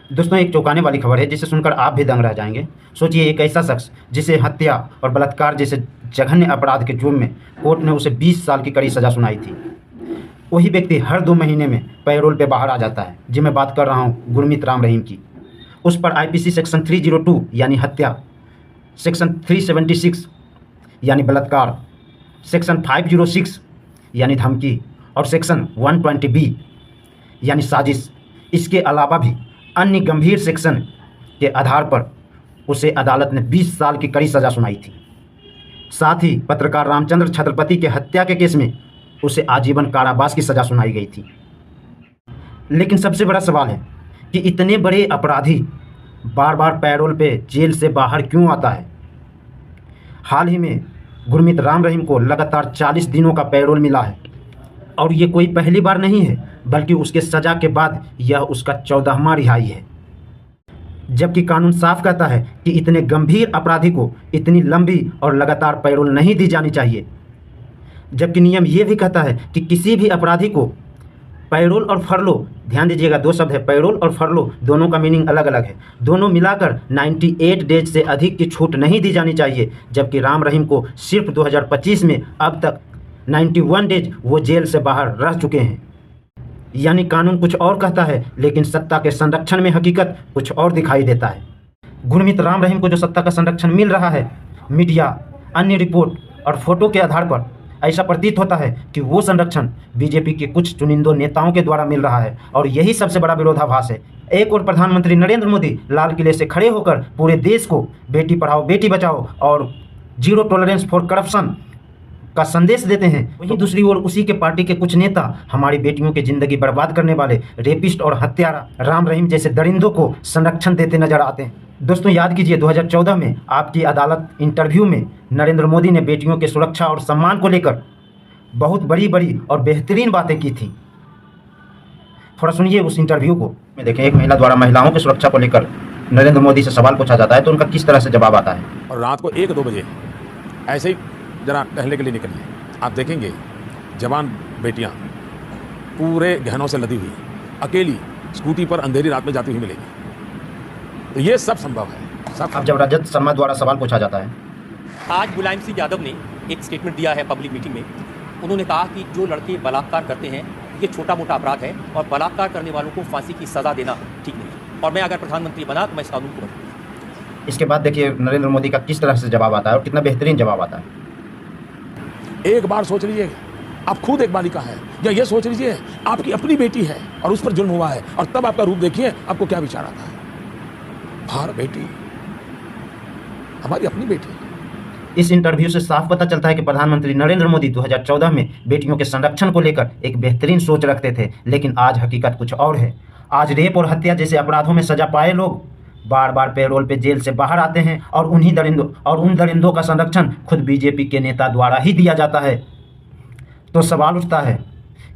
दोस्तों, एक चौंकाने वाली खबर है जिसे सुनकर आप भी दंग रह जाएंगे। सोचिए, एक ऐसा शख्स जिसे हत्या और बलात्कार जैसे जघन्य अपराध के जुर्म में कोर्ट ने उसे 20 साल की कड़ी सज़ा सुनाई थी, वही व्यक्ति हर 2 महीने में पैरोल पे बाहर आ जाता है। जी, मैं बात कर रहा हूँ गुरमीत राम रहीम की। उस पर आईपीसी सेक्शन 302 यानी हत्या, सेक्शन 376 यानी बलात्कार, सेक्शन 506 यानी धमकी और सेक्शन 120B यानी साजिश, इसके अलावा भी अन्य गंभीर सेक्शन के आधार पर उसे अदालत ने 20 साल की कड़ी सज़ा सुनाई थी। साथ ही पत्रकार रामचंद्र छत्रपति के हत्या के केस में उसे आजीवन कारावास की सज़ा सुनाई गई थी। लेकिन सबसे बड़ा सवाल है कि इतने बड़े अपराधी बार बार पैरोल पे जेल से बाहर क्यों आता है। हाल ही में गुरमीत राम रहीम को लगातार 40 दिनों का पैरोल मिला है और ये कोई पहली बार नहीं है, बल्कि उसके सज़ा के बाद यह उसका 14वां रिहाई है। जबकि कानून साफ कहता है कि इतने गंभीर अपराधी को इतनी लंबी और लगातार पैरोल नहीं दी जानी चाहिए। जबकि नियम ये भी कहता है कि किसी भी अपराधी को पैरोल और फरलो, ध्यान दीजिएगा 2 शब्द है, पैरोल और फरलो, दोनों का मीनिंग अलग अलग है, दोनों मिलाकर 98 डेज से अधिक की छूट नहीं दी जानी चाहिए। जबकि राम रहीम को सिर्फ 2025 में अब तक 91 डेज वो जेल से बाहर रह चुके हैं। यानी कानून कुछ और कहता है, लेकिन सत्ता के संरक्षण में हकीकत कुछ और दिखाई देता है। गुरमीत राम रहीम को जो सत्ता का संरक्षण मिल रहा है, मीडिया, अन्य रिपोर्ट और फोटो के आधार पर ऐसा प्रतीत होता है कि वो संरक्षण बीजेपी के कुछ चुनिंदों नेताओं के द्वारा मिल रहा है और यही सबसे बड़ा विरोधाभास है। एक और प्रधानमंत्री नरेंद्र मोदी लाल किले से खड़े होकर पूरे देश को बेटी पढ़ाओ बेटी बचाओ और जीरो टॉलरेंस फॉर करप्शन का संदेश देते हैं, वहीं दूसरी ओर उसी के पार्टी के कुछ नेता हमारी बेटियों की जिंदगी बर्बाद करने वाले रेपिस्ट और हत्यारा राम रहीम जैसे दरिंदों को संरक्षण देते नजर आते हैं। दोस्तों, याद कीजिए 2014 में आपकी अदालत इंटरव्यू में नरेंद्र मोदी ने बेटियों की सुरक्षा और सम्मान को लेकर बहुत बड़ी बड़ी और बेहतरीन बातें की थी। थोड़ा सुनिए उस इंटरव्यू को। में देखें, एक महिला द्वारा महिलाओं की सुरक्षा को लेकर नरेंद्र मोदी से सवाल पूछा जाता है तो उनका किस तरह से जवाब आता है। और रात को 1-2 बजे ऐसे ही जरा टहलने के लिए निकलिए, आप देखेंगे जवान बेटियां पूरे गहनों से लदी हुई अकेली स्कूटी पर अंधेरी रात में जाती हुई मिलेगी। तो ये सब संभव है। सब अब जब रजत शर्मा द्वारा सवाल पूछा जाता है, आज मुलायम सिंह यादव ने एक स्टेटमेंट दिया है पब्लिक मीटिंग में। उन्होंने कहा कि जो लड़के बलात्कार करते हैं ये छोटा मोटा अपराध है और बलात्कार करने वालों को फांसी की सज़ा देना ठीक नहीं, और मैं अगर प्रधानमंत्री बना तो मैं इस कानून को बदलूंगा। इसके बाद देखिए नरेंद्र मोदी का किस तरह से जवाब आता है और कितना बेहतरीन जवाब आता है। एक बार सोच लीजिए, आप खुद एक बालिका है, या ये सोच लीजिए आपकी अपनी बेटी है और उस पर जुल्म हुआ है, और तब आपका रूप देखिए आपको क्या विचार आता है। भार बेटी, हमारी अपनी बेटी। इस इंटरव्यू से साफ पता चलता है कि प्रधानमंत्री नरेंद्र मोदी 2014 में बेटियों के संरक्षण को लेकर एक बेहतरीन सोच रखते थे, लेकिन आज हकीकत कुछ और है। आज रेप और हत्या जैसे अपराधों में सजा पाए लोग बार बार पैरोल पे जेल से बाहर आते हैं और उन दरिंदों का संरक्षण खुद बीजेपी के नेता द्वारा ही दिया जाता है। तो सवाल उठता है,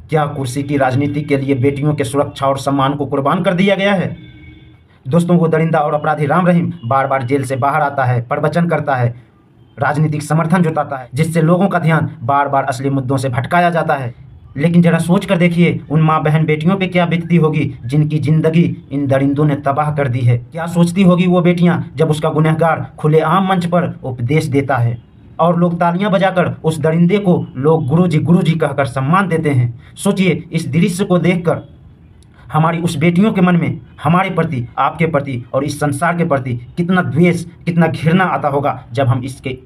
क्या कुर्सी की राजनीति के लिए बेटियों के सुरक्षा और सम्मान को कुर्बान कर दिया गया है। दोस्तों, वो दरिंदा और अपराधी राम रहीम बार बार जेल से बाहर आता है, प्रवचन करता है, राजनीतिक समर्थन जुटाता है, जिससे लोगों का ध्यान बार बार असली मुद्दों से भटकाया जाता है। लेकिन जरा सोच कर देखिए, उन माँ बहन बेटियों पे क्या बीतती होगी जिनकी जिंदगी इन दरिंदों ने तबाह कर दी है। क्या सोचती होगी वो बेटियां जब उसका गुनहगार खुलेआम मंच पर उपदेश देता है और लोग तालियां बजाकर उस दरिंदे को लोग गुरुजी कहकर सम्मान देते हैं। सोचिए, इस दृश्य को देखकर हमारी उस बेटियों के मन में हमारे प्रति, आपके प्रति और इस संसार के प्रति कितना द्वेष, कितना घृणा आता होगा जब हम इसके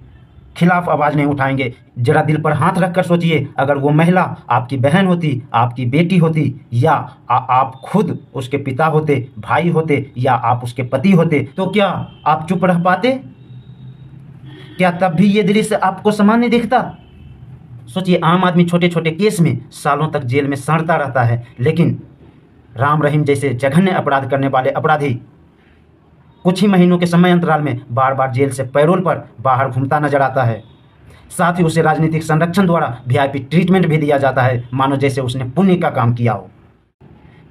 खिलाफ आवाज़ नहीं उठाएंगे। जरा दिल पर हाथ रखकर सोचिए, अगर वो महिला आपकी बहन होती, आपकी बेटी होती, या आप खुद उसके पिता होते, भाई होते, या आप उसके पति होते, तो क्या आप चुप रह पाते? क्या तब भी ये दृश्य आपको सामान्य दिखता? सोचिए, आम आदमी छोटे छोटे केस में सालों तक जेल में सड़ता रहता है, लेकिन राम रहीम जैसे जघन्य अपराध करने वाले अपराधी कुछ ही महीनों के समय अंतराल में बार बार जेल से पैरोल पर बाहर घूमता नजर आता है। साथ ही उसे राजनीतिक संरक्षण द्वारा वीआईपी ट्रीटमेंट भी दिया जाता है, मानो जैसे उसने पुण्य का काम किया हो।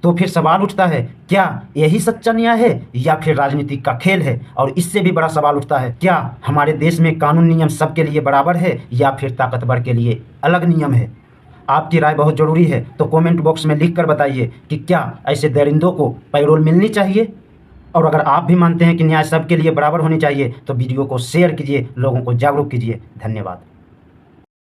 तो फिर सवाल उठता है, क्या यही सच्चा न्याय है या फिर राजनीतिक का खेल है? और इससे भी बड़ा सवाल उठता है, क्या हमारे देश में कानून नियम सबके लिए बराबर है या फिर ताकतवर के लिए अलग नियम है? आपकी राय बहुत ज़रूरी है, तो कमेंट बॉक्स में लिख कर बताइए कि क्या ऐसे दरिंदों को पैरोल मिलनी चाहिए। और अगर आप भी मानते हैं कि न्याय सबके लिए बराबर होनी चाहिए तो वीडियो को शेयर कीजिए, लोगों को जागरूक कीजिए। धन्यवाद।